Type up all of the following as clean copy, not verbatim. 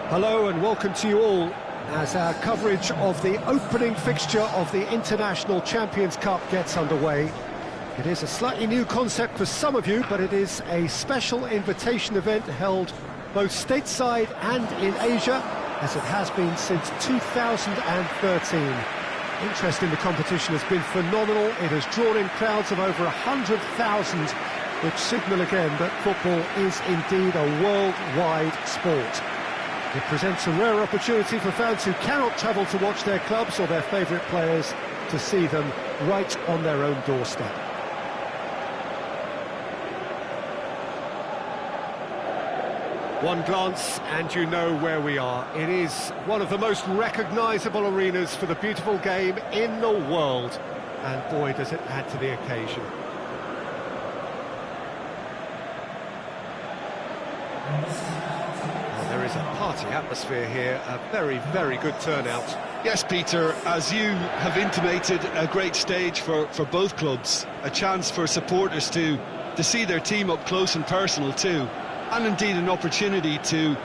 Hello and welcome to you all as our coverage of the opening fixture of the International Champions Cup gets underway. It is a slightly new concept for some of you, but it is a special invitation event held both stateside and in Asia, as it has been since 2013. Interest in the competition has been phenomenal. It has drawn in crowds of over 100,000, which signal again that football is indeed a worldwide sport. It presents a rare opportunity for fans who cannot travel to watch their clubs or their favourite players to see them right on their own doorstep. One glance and you know where we are. It is one of the most recognisable arenas for the beautiful game in the world. And boy, does it add to the occasion. There is a party atmosphere here, a very, very good turnout. Yes, Peter, as you have intimated, a great stage for both clubs. A chance for supporters to see their team up close and personal too. And indeed an opportunity to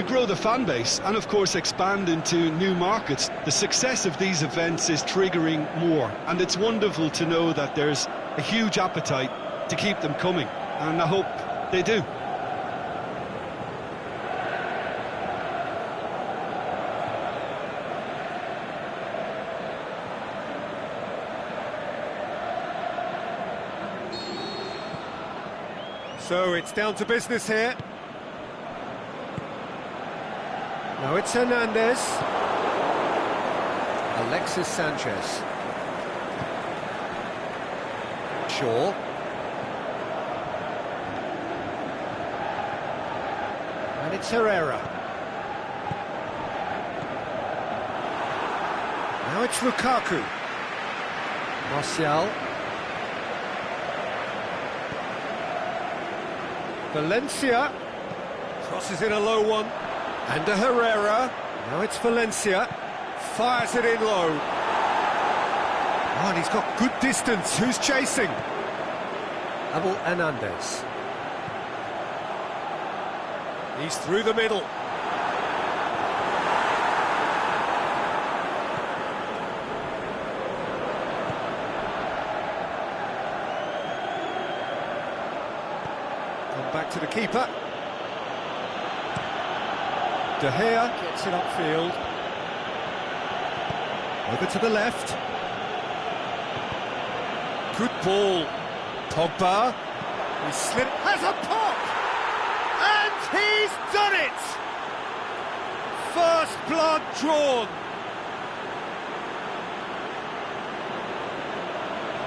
grow the fan base and of course expand into new markets. The success of these events is triggering more, and it's wonderful to know that there's a huge appetite to keep them coming, and I hope they do. So it's down to business here. Now it's Hernandez. Alexis Sanchez. Shaw. And it's Herrera. Now it's Lukaku. Martial. Valencia crosses in a low one, and a Herrera. Now it's Valencia, fires it in low. Oh, and he's got good distance. Who's chasing? Abel Hernandez. He's through the middle. Back to the keeper. De Gea gets it upfield. Over to the left. Good ball. Pogba. He slid. Has a pop! And he's done it! First blood drawn.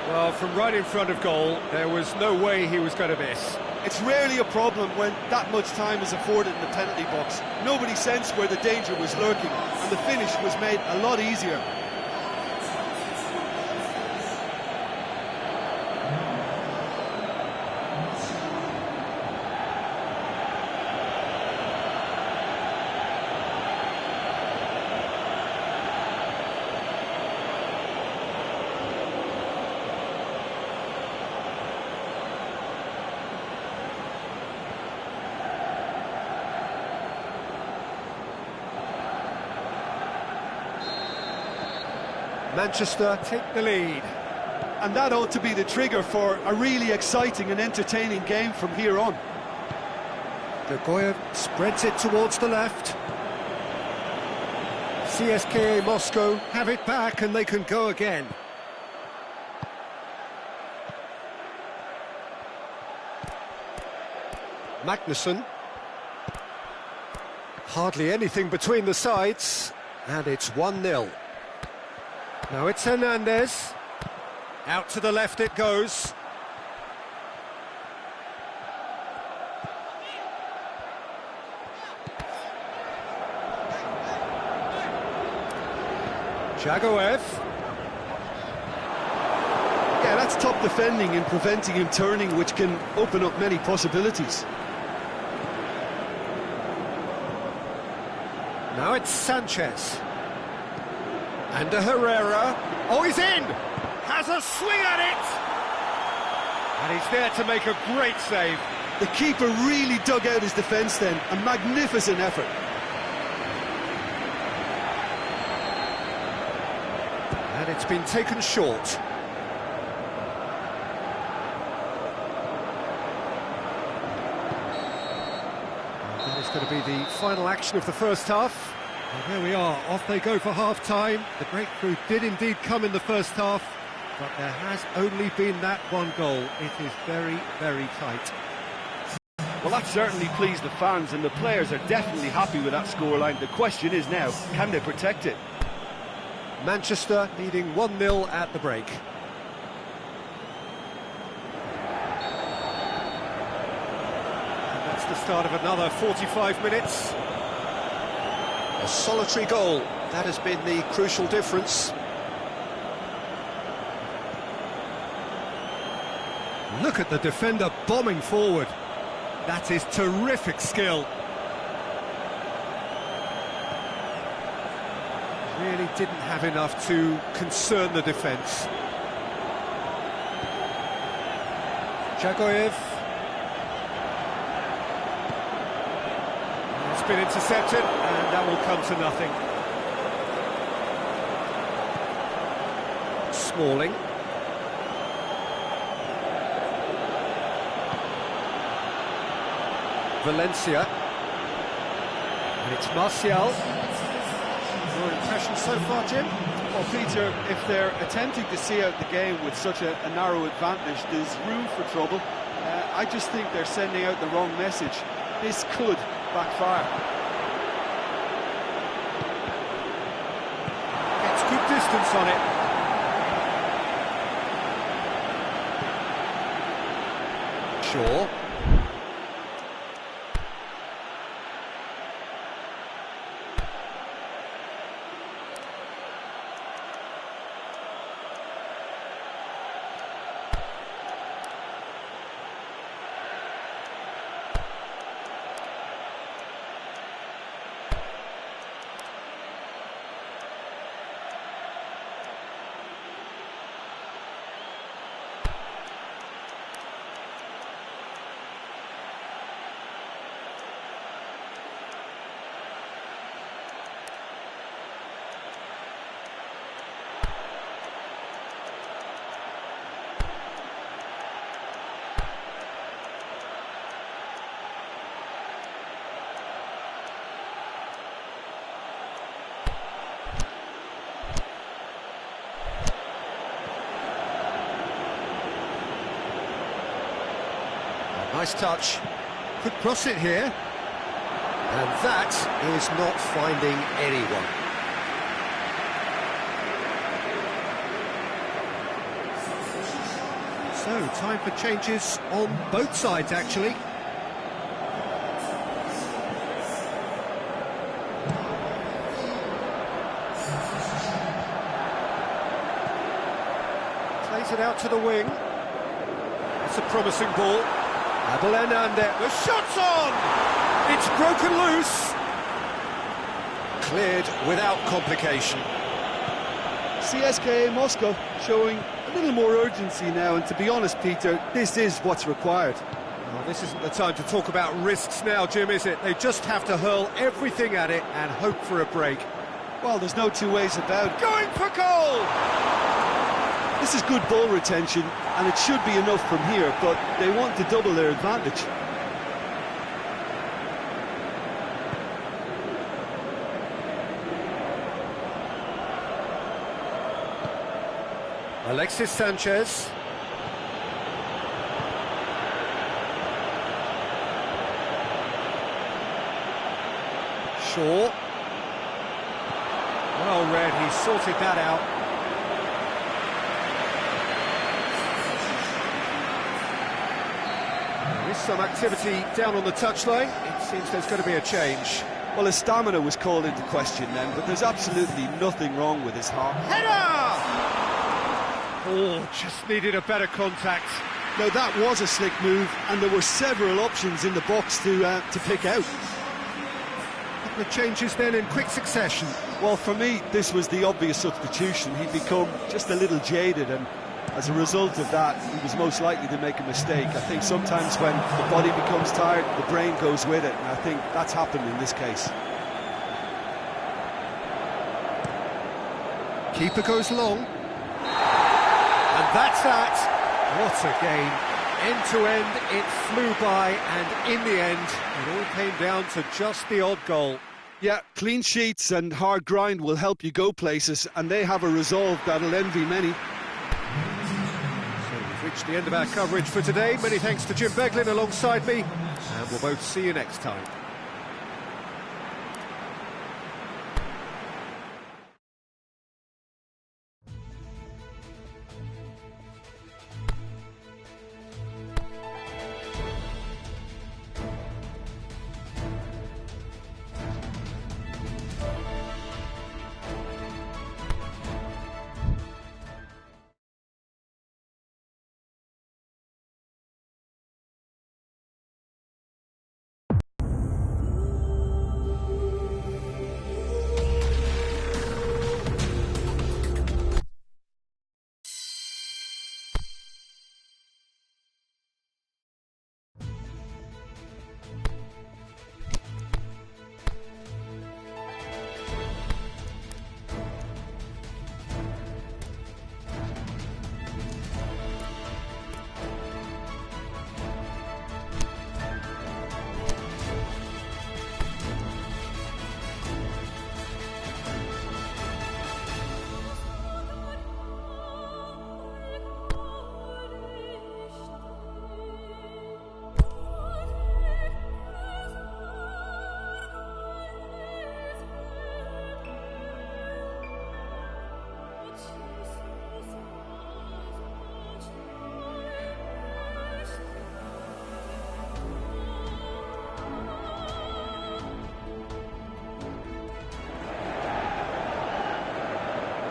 Well, from right in front of goal, there was no way he was going to miss. It's rarely a problem when that much time is afforded in the penalty box. Nobody sensed where the danger was lurking, and the finish was made a lot easier. Manchester take the lead. And that ought to be the trigger for a really exciting and entertaining game from here on. Gogoyev spreads it towards the left. CSKA Moscow have it back and they can go again. Magnussen. Hardly anything between the sides, and it's 1-0. Now it's Hernandez. Out to the left it goes. Jagoev. Yeah, that's top defending and preventing him turning, which can open up many possibilities. Now it's Sanchez. And a Herrera. Oh, he's in! Has a swing at it! And he's there to make a great save. The keeper really dug out his defence then. A magnificent effort. It's been taken short. And that is going to be the final action of the first half. And there we are, off they go for half-time. The breakthrough did indeed come in the first half, but there has only been that one goal. It is very, very tight. Well, that certainly pleased the fans, and the players are definitely happy with that scoreline. The question is now, can they protect it? Manchester leading 1-0 at the break. And that's the start of another 45 minutes. A solitary goal, that has been the crucial difference. Look at the defender bombing forward. That is terrific skill. Really didn't have enough to concern the defence. Jagoyev. It's been intercepted, and that will come to nothing. Smalling. Valencia. And it's Martial. Your impression so far, Jim? Well, Peter, if they're attempting to see out the game with such a narrow advantage, there's room for trouble. I just think they're sending out the wrong message. This could backfire. Gets good distance on it. Shaw. Nice touch. Could cross it here. And that is not finding anyone. So, time for changes on both sides, actually. Plays it out to the wing. It's a promising ball. Abel Hernandez, the shot's on! It's broken loose. Cleared without complication. CSKA Moscow showing a little more urgency now, and to be honest, Peter, this is what's required. Well, this isn't the time to talk about risks now, Jim, is it? They just have to hurl everything at it and hope for a break. Well, there's no two ways about it. Going for goal! This is good ball retention, and it should be enough from here, but they want to double their advantage. Alexis Sanchez. Shaw. Well read, he sorted that out. There is some activity down on the touchline. It seems there's going to be a change. Well, his stamina was called into question then, but there's absolutely nothing wrong with his heart. Header! Oh, just needed a better contact. Now, that was a slick move, and there were several options in the box to pick out. A couple of changes then in quick succession. Well, for me, this was the obvious substitution. He'd become just a little jaded, and as a result of that, he was most likely to make a mistake. I think sometimes when the body becomes tired, the brain goes with it, and I think that's happened in this case. Keeper goes long. that's that. What a game. End to end, it flew by, and in the end, it all came down to just the odd goal. Yeah, clean sheets and hard grind will help you go places, and they have a resolve that'll envy many. So we've reached the end of our coverage for today. Many thanks to Jim Beglin alongside me, and we'll both see you next time.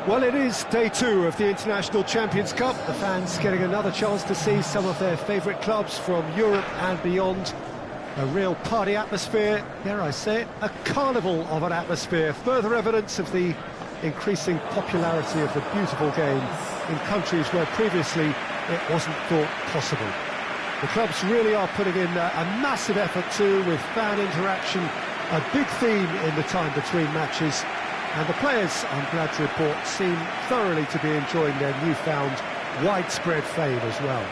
Well, it is day 2 of the International Champions Cup. The fans getting another chance to see some of their favourite clubs from Europe and beyond. A real party atmosphere, dare I say it, a carnival of an atmosphere. Further evidence of the increasing popularity of the beautiful game in countries where previously it wasn't thought possible. The clubs really are putting in a massive effort too, with fan interaction, a big theme in the time between matches. And the players, I'm glad to report, seem thoroughly to be enjoying their newfound widespread fame as well.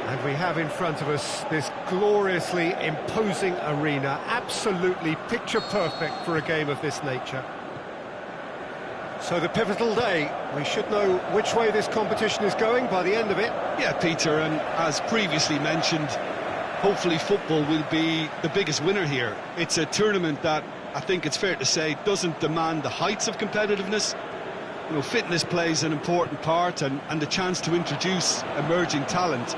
And we have in front of us this gloriously imposing arena, absolutely picture perfect for a game of this nature. So the pivotal day, we should know which way this competition is going by the end of it. Yeah, Peter, and as previously mentioned, hopefully football will be the biggest winner here. It's a tournament that, I think it's fair to say, doesn't demand the heights of competitiveness. You know, fitness plays an important part, and the chance to introduce emerging talent.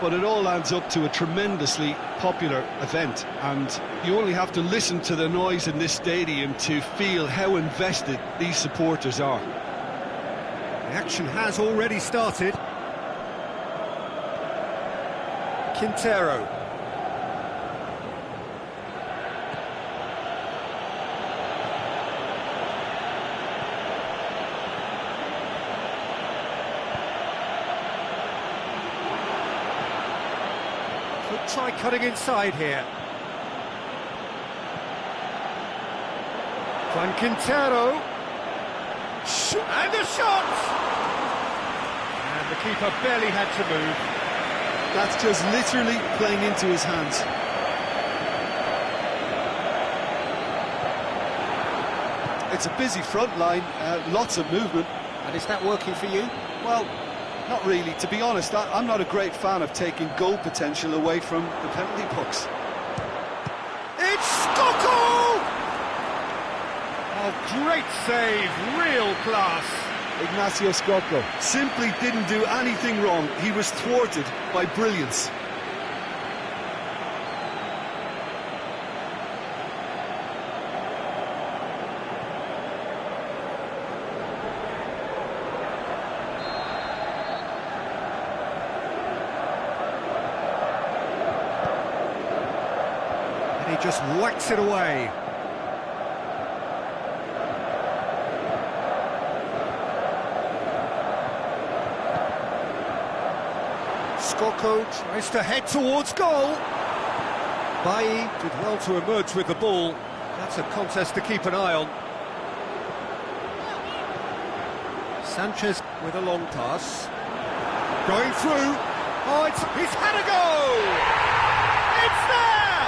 But it all adds up to a tremendously popular event, and you only have to listen to the noise in this stadium to feel how invested these supporters are. The action has already started. Quintero. Could try cutting inside here. Juan Quintero. And the shot! And the keeper barely had to move. That's just literally playing into his hands. It's a busy front line, lots of movement. And is that working for you? Well, not really. To be honest, I'm not a great fan of taking goal potential away from the penalty box. It's Skoko! Oh, great save, real class. Ignacio Skoko simply didn't do anything wrong. He was thwarted by brilliance. And he just whacks it away. Skoko tries to head towards goal. Bailly did well to emerge with the ball. That's a contest to keep an eye on. Sanchez with a long pass. Going through. Oh, he's had a go! It's there!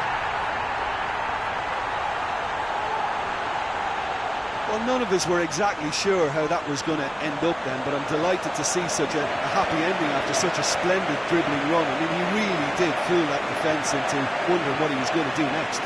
Well, none of us were exactly sure how that was going to end up then, but I'm delighted to see such a happy ending after such a splendid dribbling run. I mean, he really did fool that defence into wondering what he was going to do next.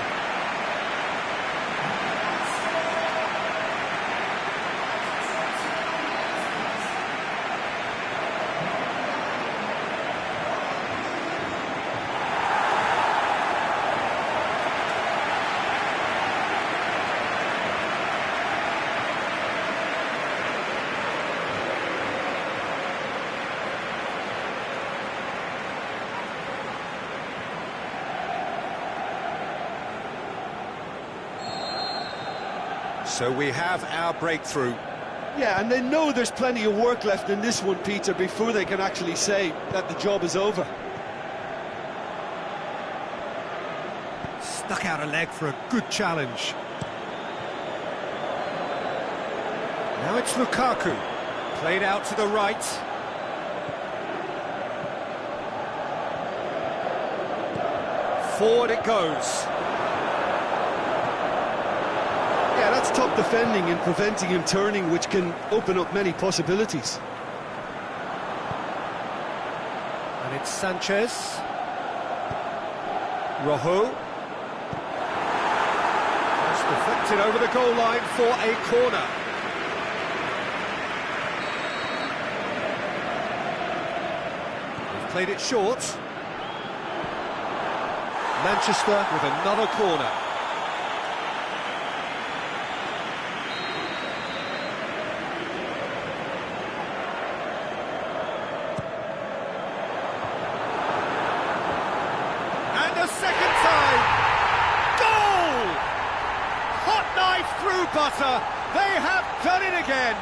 So we have our breakthrough. Yeah, and they know there's plenty of work left in this one, Peter, before they can actually say that the job is over. Stuck out a leg for a good challenge. Now it's Lukaku. Played out to the right. Forward it goes. Yeah, that's top defending and preventing him turning, which can open up many possibilities. And it's Sanchez. Rojo. Just deflected over the goal line for a corner. They've played it short. Manchester with another corner. Second time! Goal! Hot knife through butter! They have done it again!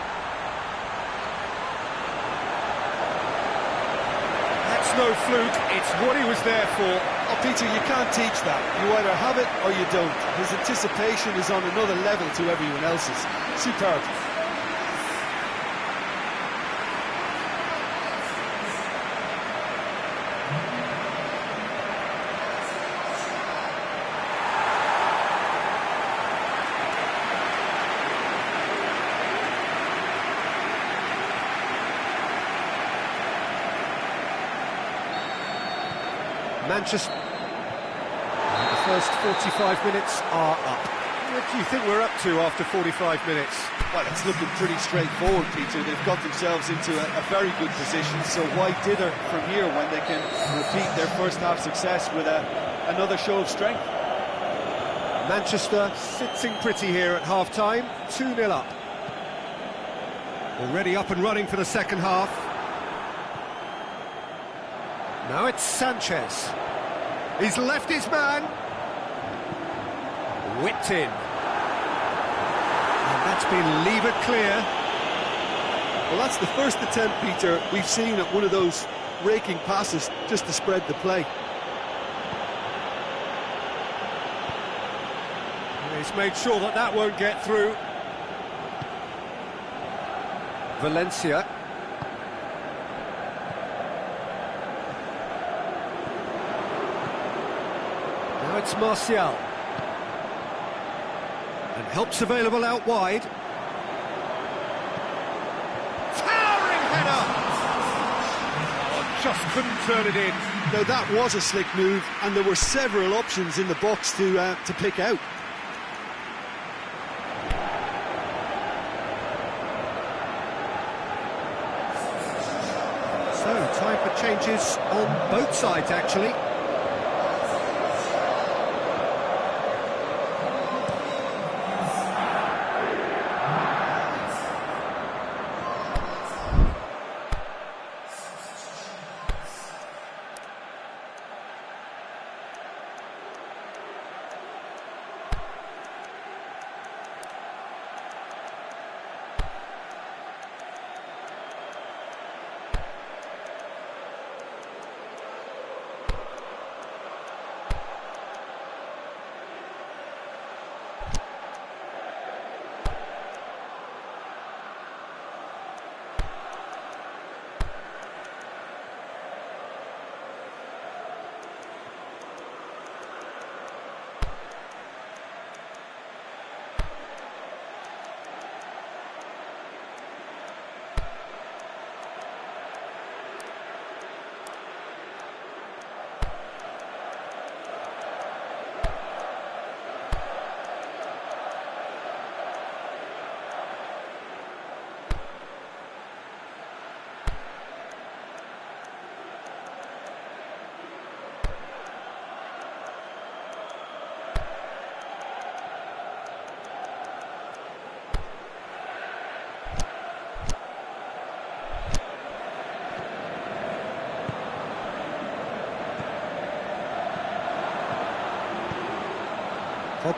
That's no fluke, it's what he was there for. Oh, Peter, you can't teach that. You either have it or you don't. His anticipation is on another level to everyone else's. Superb. Manchester. The first 45 minutes are up. What do you think we're up to after 45 minutes? Well, it's looking pretty straightforward, Peter. They've got themselves into a very good position, so why dither from here when they can repeat their first half success with another show of strength? Manchester sitting pretty here at half-time, 2-0 up. Already up and running for the second half. Now it's Sanchez. He's left his man. Whipped in. And that's been levered clear. Well, that's the first attempt, Peter, we've seen at one of those raking passes just to spread the play. He's made sure that that won't get through. Valencia. Now it's Martial. And help's available out wide. Towering header! Oh, just couldn't turn it in. Now that was a slick move, and there were several options in the box to pick out. So, time for changes on both sides, actually.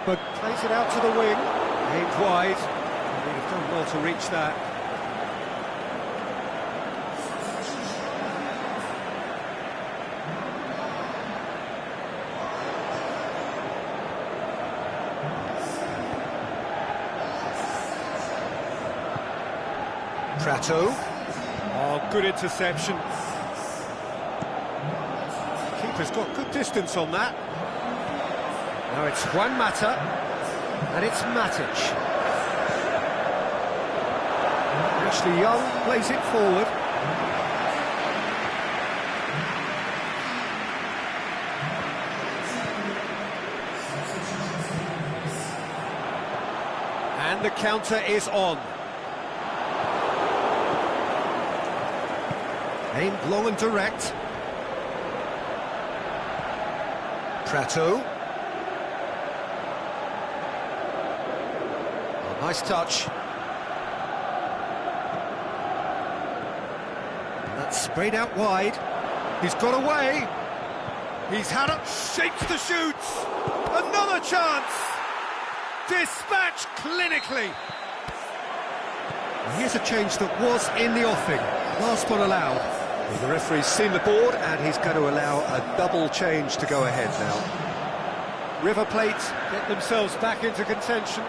but plays it out to the wing. Aimed wide. He'd have done well to reach that. Prato. Oh, good interception. Keeper's got good distance on that. Now it's Juan Mata, and it's Matic. Ashley Young plays it forward. And the counter is on. Aimed long and direct. Prato. Oh, nice touch. And that's sprayed out wide. He's got away. He's had it. Shapes the shoots. Another chance. Dispatched clinically. And here's a change that was in the offing. Last one allowed. Well, the referee's seen the board and he's going to allow a double change to go ahead now. River Plate get themselves back into contention.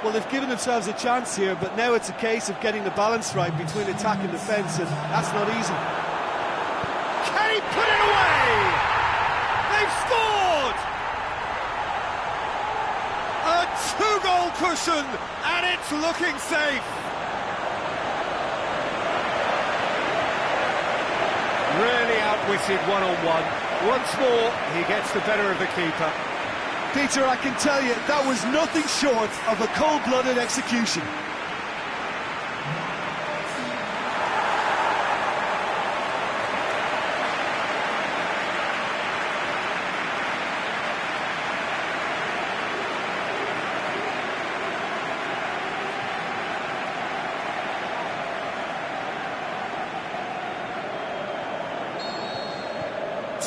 Well, they've given themselves a chance here, but now it's a case of getting the balance right between attack and defence, and that's not easy. Can he put it away? They've scored! A two-goal cushion, and it's looking safe. Really outwitted one-on-one. Once more, he gets the better of the keeper. Peter, I can tell you, that was nothing short of a cold-blooded execution.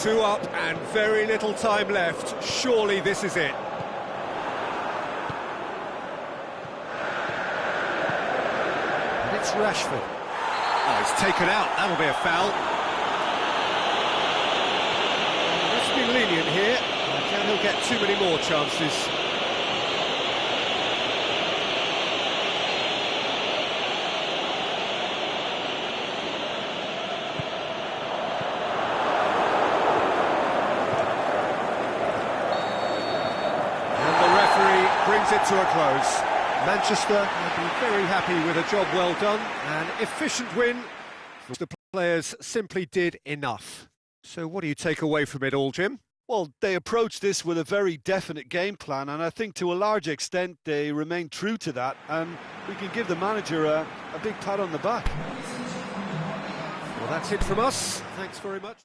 Two up and very little time left. Surely this is it. And it's Rashford. Oh, he's taken out. That'll be a foul. Let's be lenient here. I doubt he'll get too many more chances. Brings it to a close. Manchester will be very happy with a job well done. An efficient win. The players simply did enough. So what do you take away from it all, Jim? Well, they approached this with a very definite game plan, and I think to a large extent they remained true to that, and we can give the manager a big pat on the back. Well, that's it from us. Thanks very much.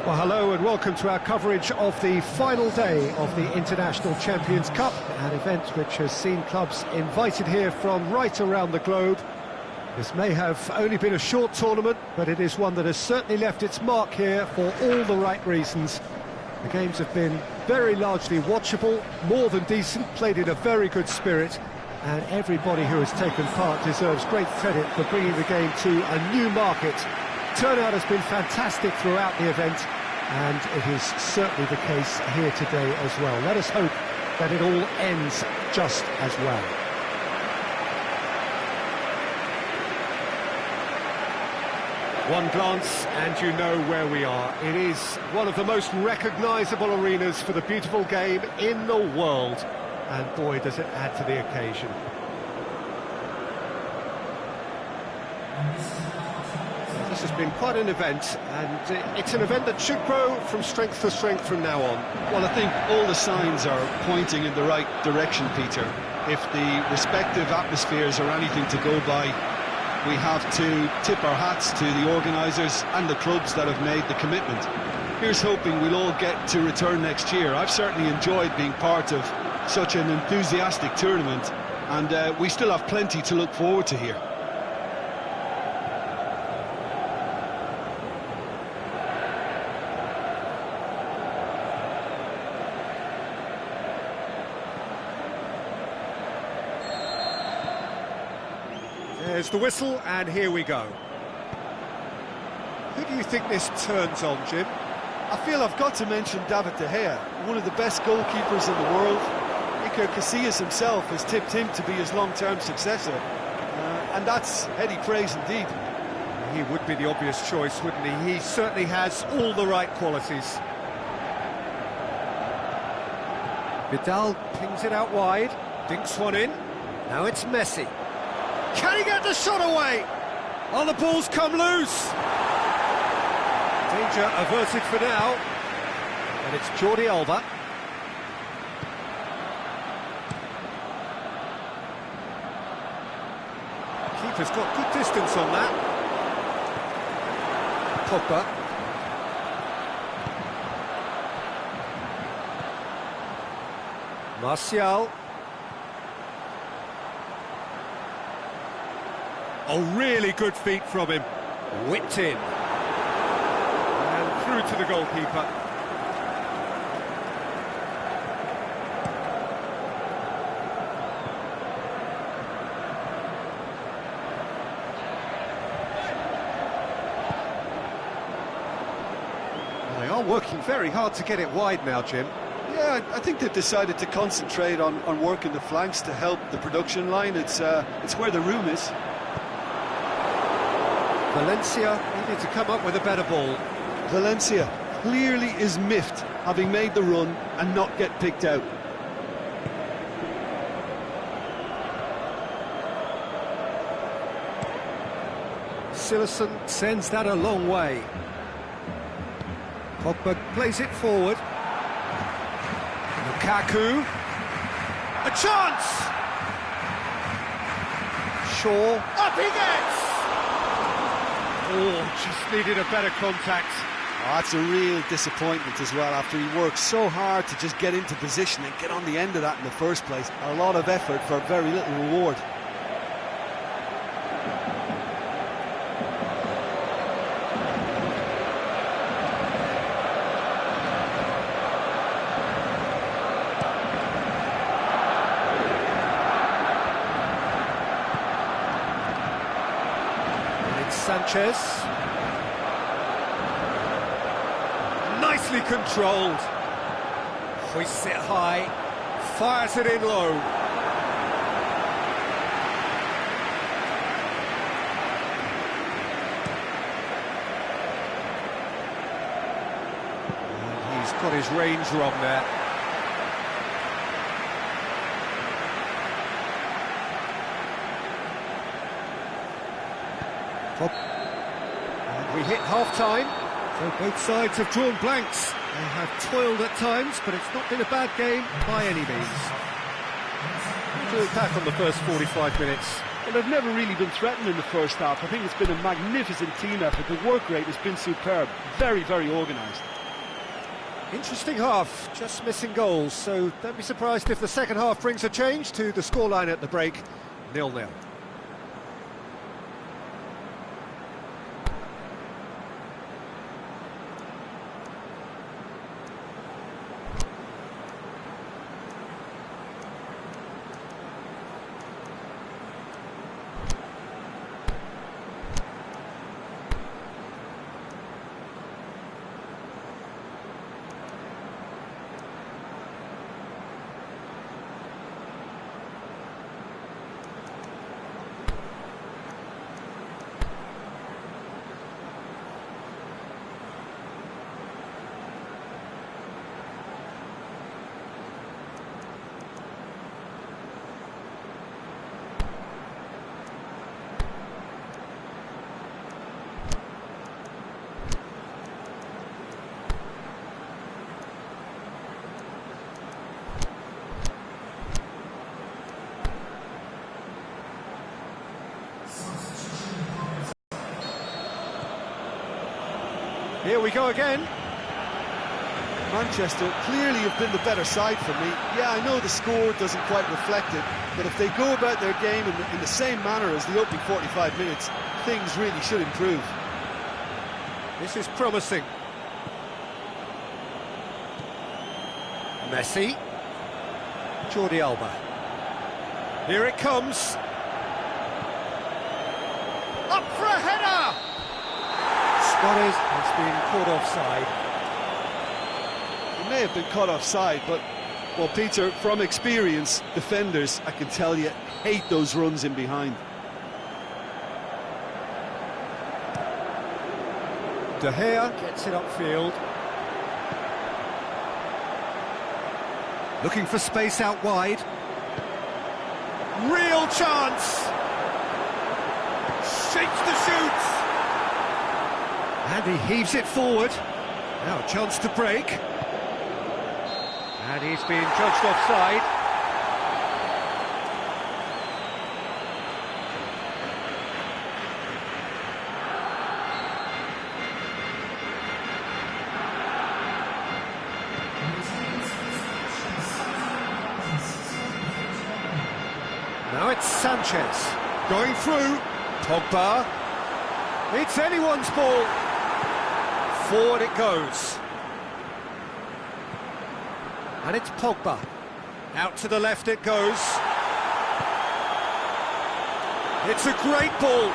Well, hello and welcome to our coverage of the final day of the International Champions Cup, an event which has seen clubs invited here from right around the globe. This may have only been a short tournament, but it is one that has certainly left its mark here for all the right reasons. The games have been very largely watchable, more than decent, played in a very good spirit, and everybody who has taken part deserves great credit for bringing the game to a new market. Turnout has been fantastic throughout the event, and it is certainly the case here today as well. Let us hope that it all ends just as well. One glance and you know where we are. It is one of the most recognisable arenas for the beautiful game in the world. And boy, does it add to the occasion. This has been quite an event, and it's an event that should grow from strength to strength from now on. Well, I think all the signs are pointing in the right direction, Peter. If the respective atmospheres are anything to go by, we have to tip our hats to the organisers and the clubs that have made the commitment. Here's hoping we'll all get to return next year. I've certainly enjoyed being part of such an enthusiastic tournament, and we still have plenty to look forward to here. There's the whistle, and here we go. Who do you think this turns on, Jim? I feel I've got to mention David De Gea, one of the best goalkeepers in the world. Iker Casillas himself has tipped him to be his long-term successor, and that's heady praise indeed. He would be the obvious choice, wouldn't he? He certainly has all the right qualities. Vidal pings it out wide, dinks one in. Now it's Messi. Can he get the shot away? Oh, the ball's come loose. Danger averted for now. And it's Jordi Alba. Keeper's got good distance on that. Pogba. Martial. Oh, really good feet from him. Whipped in. And through to the goalkeeper. They are working very hard to get it wide now, Jim. Yeah, I think they've decided to concentrate on working the flanks to help the production line. It's where the room is. Valencia needed to come up with a better ball. Valencia clearly is miffed, having made the run and not get picked out. Silerson sends that a long way. Pogba plays it forward. Lukaku. A chance! Shaw. Up he gets! Oh, just needed a better contact. Oh, that's a real disappointment as well, after he worked so hard to just get into position and get on the end of that in the first place. A lot of effort for very little reward. Sanchez. Nicely controlled. Hoists it high, fires it in low. And he's got his range wrong there. And we hit half-time, so both sides have drawn blanks. They have toiled at times, but it's not been a bad game by any means. To look back on the first 45 minutes. Well, they've never really been threatened in the first half. I think it's been a magnificent team effort. The work rate has been superb. Very, very organised. Interesting half, just missing goals, so don't be surprised if the second half brings a change to the scoreline at the break, 0-0. Here we go again. Manchester clearly have been the better side for me. Yeah, I know the score doesn't quite reflect it, but if they go about their game in the same manner as the opening 45 minutes, things really should improve. This is promising. Messi. Jordi Alba. Here it comes. Up for a header! Suarez has been caught offside. He may have been caught offside, but, well, Peter, from experience, defenders, I can tell you, hate those runs in behind. De Gea gets it upfield. Looking for space out wide. Real chance! Shapes the shoot! And he heaves it forward. Now a chance to break. And he's being judged offside. Now it's Sanchez, going through, Pogba, it's anyone's ball, forward it goes, and it's Pogba, out to the left it goes, it's a great ball.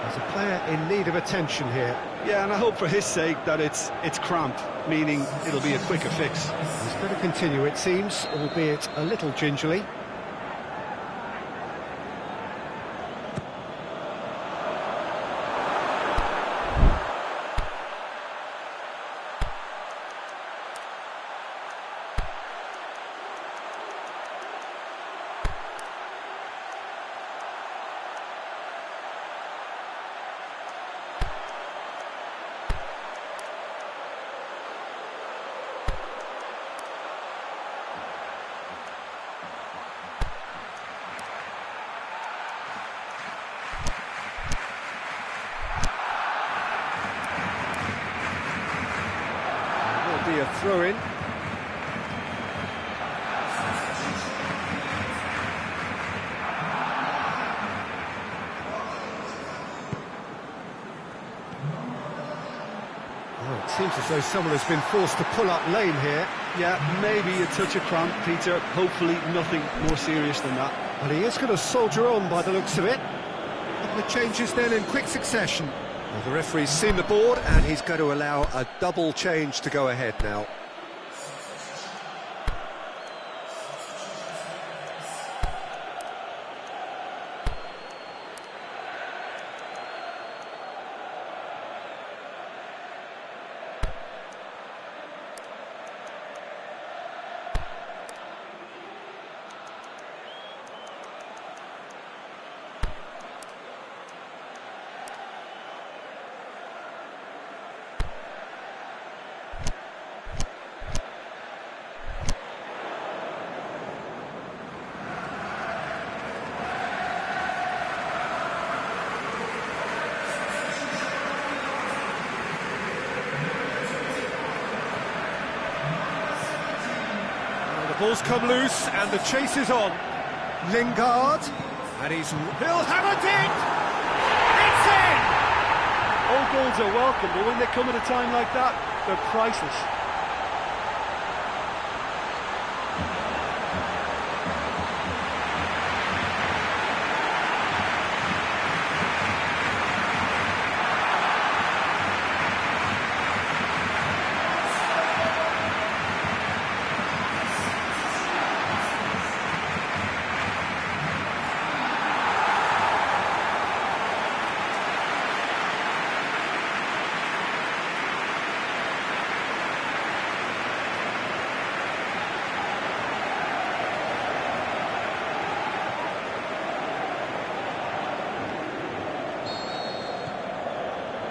There's a player in need of attention here. Yeah, and I hope for his sake that it's cramp, meaning it'll be a quicker fix. He's going to continue, it seems, albeit a little gingerly. Be a throw-in. Oh, it seems as though someone has been forced to pull up lane here. Yeah, maybe a touch of cramp, Peter. Hopefully nothing more serious than that. Well, he is going to soldier on by the looks of it. A couple of changes then in quick succession. Well, the referee's seen the board and he's going to allow a double change to go ahead now. Ball's come loose and the chase is on. Lingard, and he'll hammer it! It's in! All goals are welcome, but when they come at a time like that, they're priceless.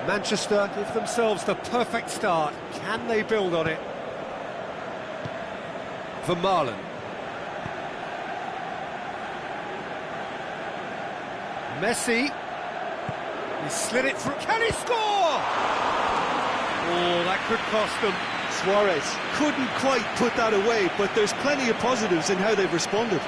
Manchester give themselves the perfect start. Can they build on it? Vermaelen. Messi. He slid it through. Can he score? Oh, that could cost them. Suarez couldn't quite put that away, but there's plenty of positives in how they've responded.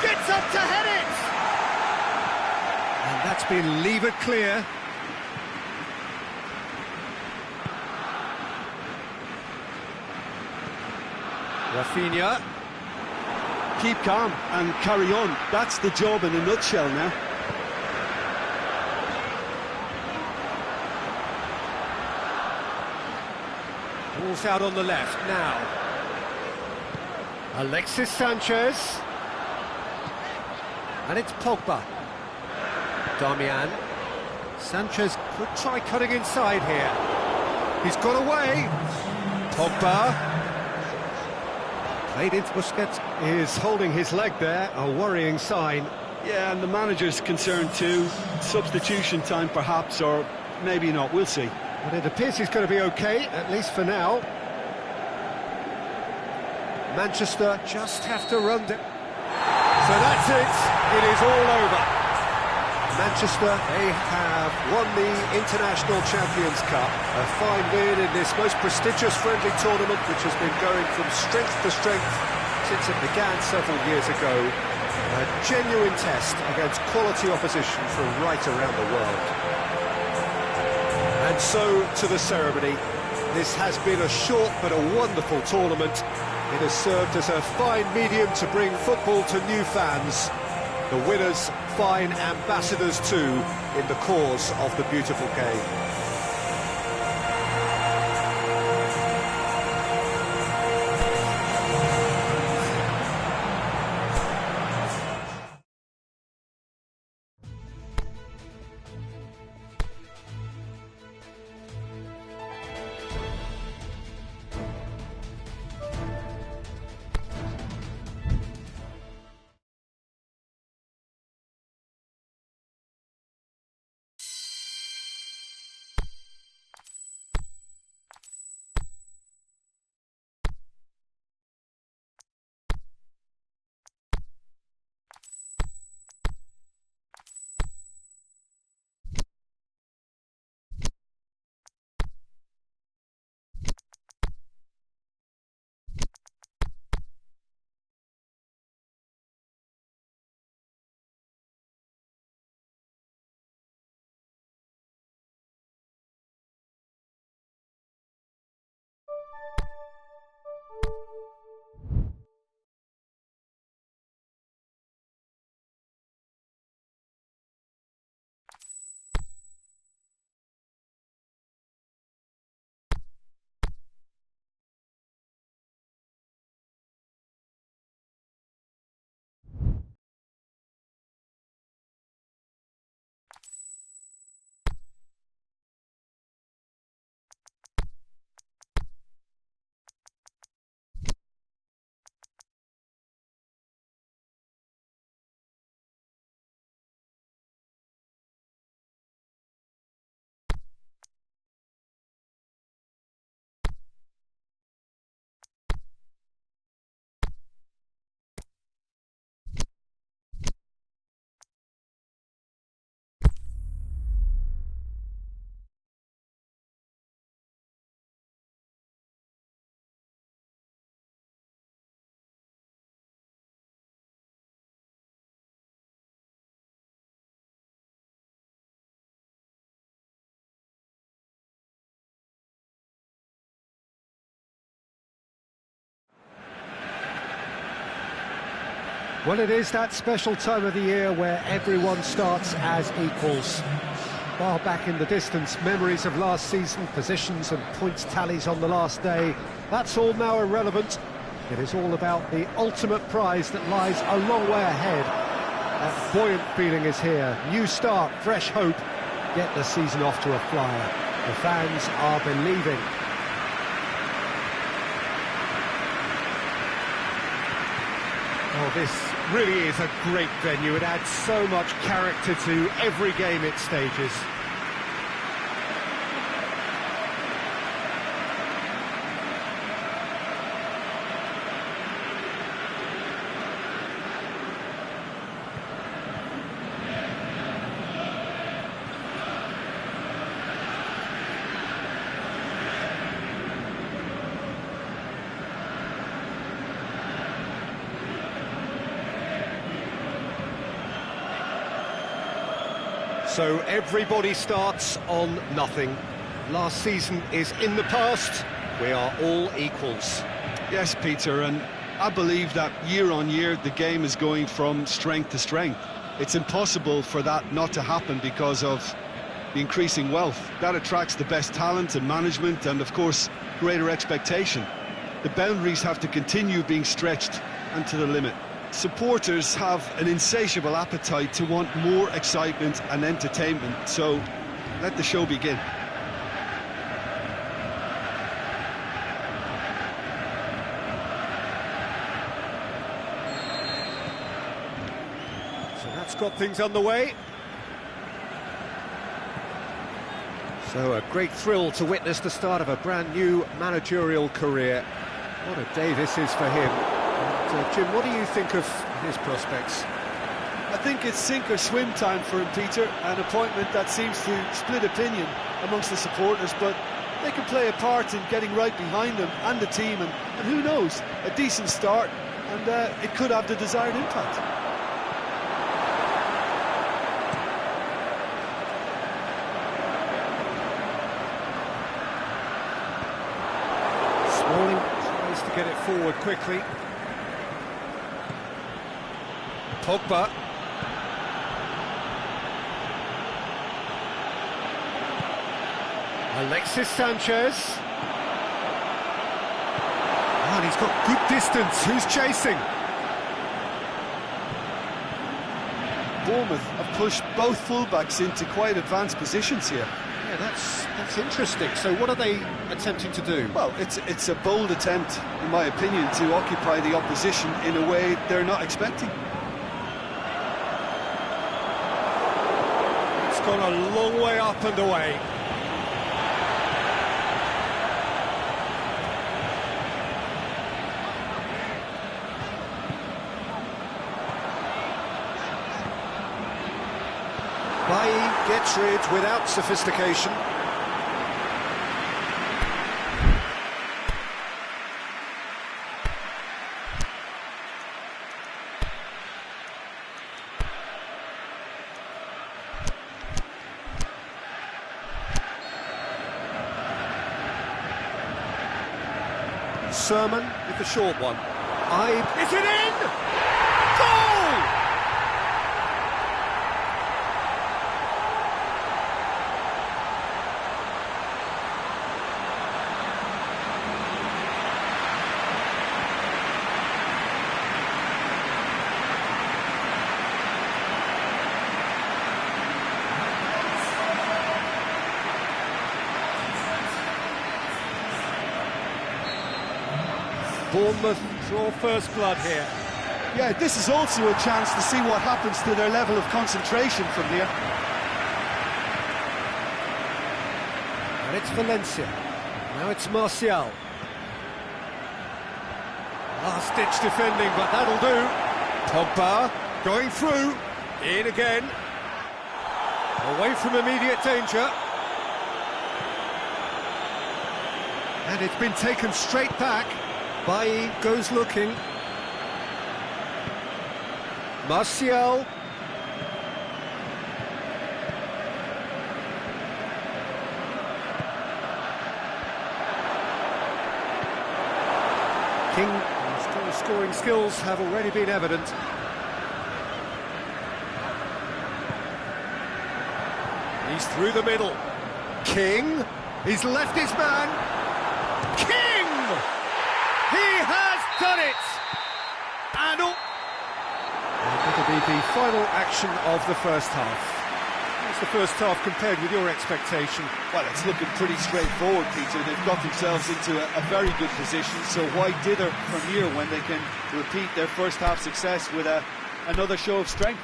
Gets up to head it! And that's been levered clear. Rafinha. Keep calm and carry on. That's the job in a nutshell now. Ball's out on the left now. Alexis Sanchez. And it's Pogba. Darmian. Sanchez could try cutting inside here. He's got away. Pogba. Played into Busquets. Is holding his leg there, a worrying sign. Yeah, and the manager's concerned too. Substitution time perhaps, or maybe not, we'll see. But it appears he's going to be okay, at least for now. Manchester just have to run it. So that's it. It is all over. Manchester, they have won the International Champions Cup. A fine win in this most prestigious friendly tournament, which has been going from strength to strength since it began several years ago. A genuine test against quality opposition from right around the world. And so to the ceremony. This has been a short but a wonderful tournament. It has served as a fine medium to bring football to new fans. The winners, fine ambassadors too, in the cause of the beautiful game. Well, it is that special time of the year where everyone starts as equals. Far back in the distance, memories of last season, positions and points tallies on the last day, that's all now irrelevant. It is all about the ultimate prize that lies a long way ahead. That buoyant feeling is here. New start, fresh hope. Get the season off to a flyer. The fans are believing. Oh, this really is a great venue. It adds so much character to every game it stages. So everybody starts on nothing. Last season is in the past. We are all equals. Yes, Peter, and I believe that year on year the game is going from strength to strength. It's impossible for that not to happen because of the increasing wealth. That attracts the best talent and management and, of course, greater expectation. The boundaries have to continue being stretched and to the limit. Supporters have an insatiable appetite to want more excitement and entertainment, so let the show begin. So that's got things underway. So a great thrill to witness the start of a brand new managerial career. What a day this is for him. And, Jim, what do you think of his prospects? I think it's sink or swim time for him, Peter. An appointment that seems to split opinion amongst the supporters, but they can play a part in getting right behind him and the team, and who knows, a decent start, and it could have the desired impact. Smalling tries to get it forward quickly. Pogba. Alexis Sanchez. And he's got good distance. Who's chasing? Bournemouth have pushed both fullbacks into quite advanced positions here. Yeah, that's interesting. So what are they attempting to do? Well, it's a bold attempt, in my opinion, to occupy the opposition in a way they're not expecting. It's gone a long way up and away. Bailly gets rid without sophistication. Sermon with the short one. Is it in? Goal! Bournemouth draw first blood here. Yeah, this is also a chance to see what happens to their level of concentration from here. And it's Valencia. Now it's Martial. Last-ditch defending, but that'll do. Pogba going through. In again. Away from immediate danger. And it's been taken straight back. Bailly goes looking. Martial. King's scoring skills have already been evident. He's through the middle. King. He's left his man. King! He has done it! And it'll The final action of the first half. How's the first half compared with your expectation? Well, it's looking pretty straightforward, Peter. They've got themselves into a very good position, so why dither from here when they can repeat their first half success with another show of strength?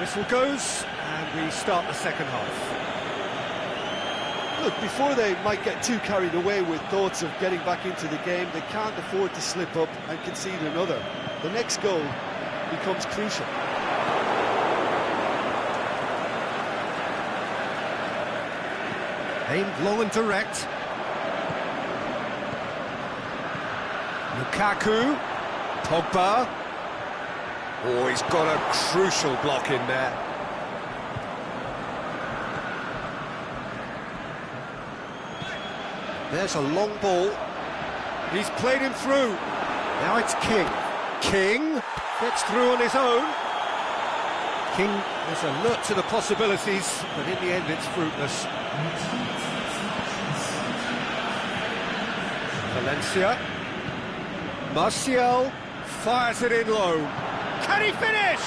Whistle goes, and we start the second half. Look, before they might get too carried away with thoughts of getting back into the game, they can't afford to slip up and concede another. The next goal becomes crucial. Aimed long and direct. Lukaku. Pogba. Oh, he's got a crucial block in there. There's a long ball. He's played him through. Now it's King. King gets through on his own. King is alert to the possibilities, but in the end it's fruitless. Valencia. Martial fires it in low. Can he finish?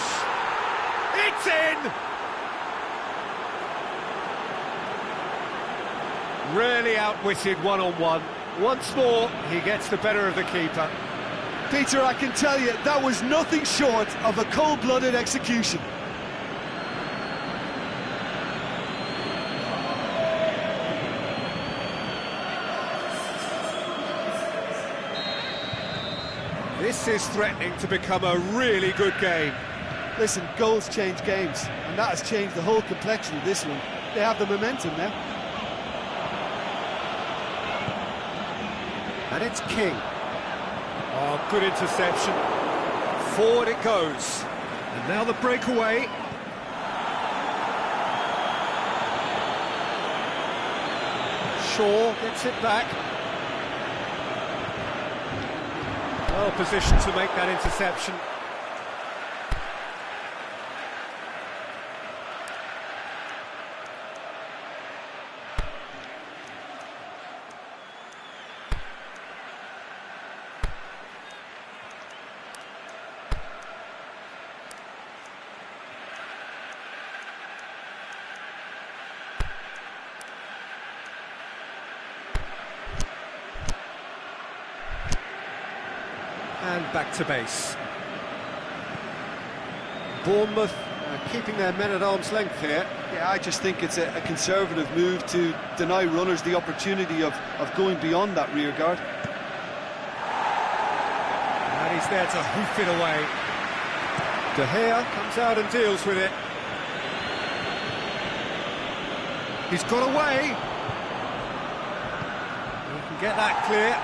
It's in! Really outwitted one-on-one. Once more, he gets the better of the keeper. Peter, I can tell you, that was nothing short of a cold-blooded execution. This is threatening to become a really good game. Listen, goals change games, and that has changed the whole complexion of this one. They have the momentum now. And it's King. Oh, good interception. Forward it goes. And now the breakaway. Shaw gets it back. Well positioned to make that interception. And back to base. Bournemouth keeping their men at arm's length here. Yeah, I just think it's a conservative move to deny runners the opportunity of going beyond that rear guard. And he's there to hoof it away. De Gea comes out and deals with it. He's got away. He can get that clear.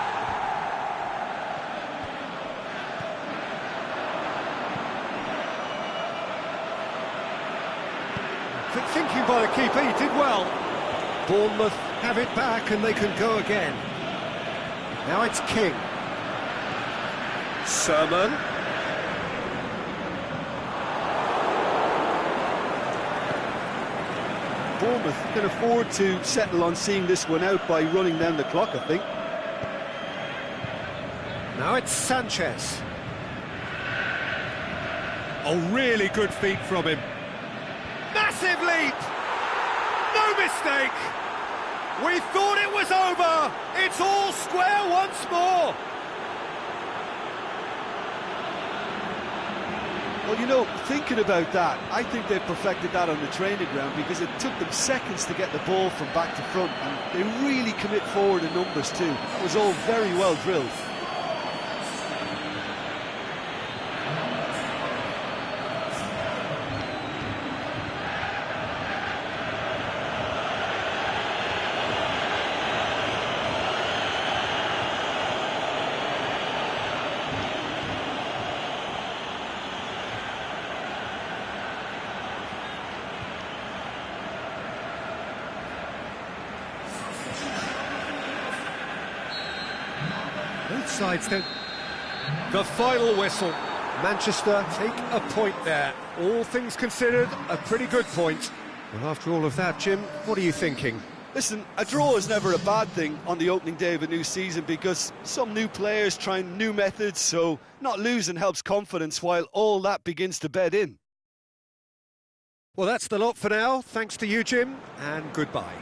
Thinking by the keeper, he did well. Bournemouth have it back and they can go again. Now it's King. Sermon. Bournemouth can afford to settle on seeing this one out by running down the clock, I think. Now it's Sanchez. A really good feat from him. Massive leap! No mistake! We thought it was over! It's all square once more! Well, you know, thinking about that, I think they've perfected that on the training ground because it took them seconds to get the ball from back to front, and they really commit forward in numbers too. That was all very well drilled. Both sides then. The final whistle. Manchester take a point there. All things considered, a pretty good point. Well, after all of that, Jim, what are you thinking? Listen, a draw is never a bad thing on the opening day of a new season because some new players trying new methods, so not losing helps confidence while all that begins to bed in. Well, that's the lot for now. Thanks to you, Jim, and goodbye.